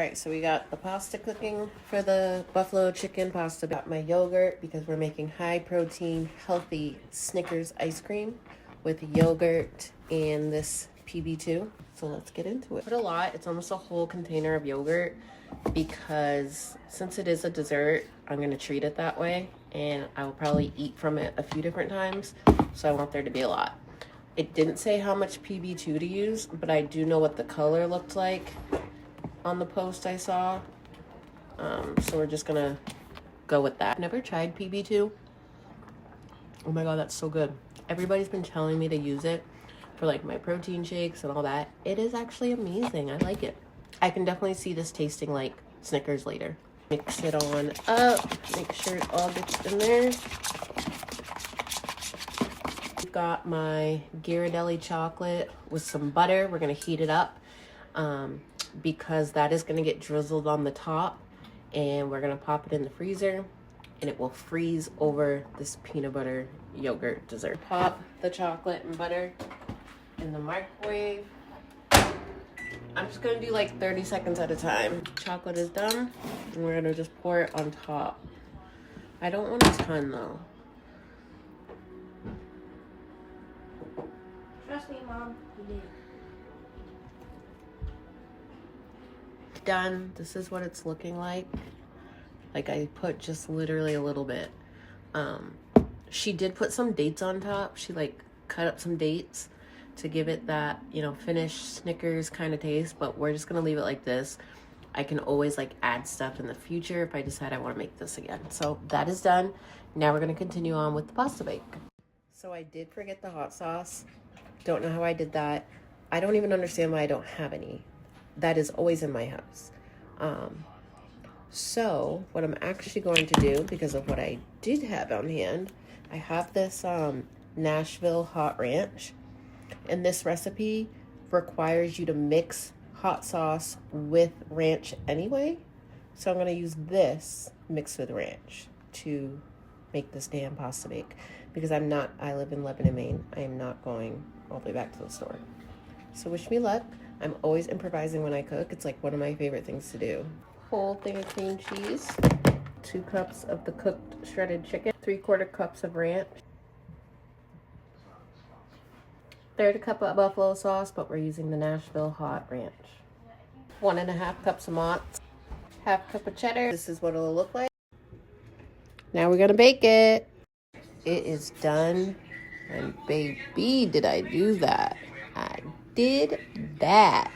Alright, so we got the pasta cooking for the buffalo chicken pasta. Got my yogurt because we're making high protein, healthy Snickers ice cream with yogurt and this PB2. So let's get into it. Put a lot, it's almost a whole container of yogurt because since it is a dessert, I'm going to treat it that way and I will probably eat from it a few different times. So I want there to be a lot. It didn't say how much PB2 to use, but I do know what the color looked like on the post I saw. So we're just gonna go with that. Never tried PB2. Oh my god, that's so good. Everybody's been telling me to use it for like my protein shakes and all that. It is actually amazing. I like it. I can definitely see this tasting like Snickers later. Mix it on up. Make sure it all gets in there. I've got my Ghirardelli chocolate with some butter. We're gonna heat it up. Because that is going to get drizzled on the top and we're going to pop it in the freezer and it will freeze over this peanut butter yogurt dessert. Pop the chocolate and butter in the microwave. I'm just going to do like 30 seconds at a time. Chocolate is done and we're going to just pour it on top. I don't want a ton though. Trust me, Mom. Done. This is what it's looking like. Like I put just literally a little bit. She did put some dates on top. She like cut up some dates to give it that, you know, finished Snickers kind of taste, but we're just gonna leave it like this. I can always like add stuff in the future if I decide I want to make this again. So that is done. Now we're gonna continue on with the pasta bake. So I did forget the hot sauce. Don't know how I did that. I don't even understand why I don't have any. That is always in my house. So what I'm actually going to do, because of what I did have on hand, I have this Nashville hot ranch, and this recipe requires you to mix hot sauce with ranch anyway. So I'm going to use this mixed with ranch to make this damn pasta bake, because I live in Lebanon, Maine. I am not going all the way back to the store. So wish me luck. I'm always improvising when I cook. It's like one of my favorite things to do. Whole thing of cream cheese, 2 cups of the cooked shredded chicken, 3/4 cups of ranch, 1/3 cup of buffalo sauce, but we're using the Nashville hot ranch, 1.5 cups of mozz, 1/2 cup of cheddar. This is what it'll look like. Now we're gonna bake it. It is done, and baby, did I do that. I did that.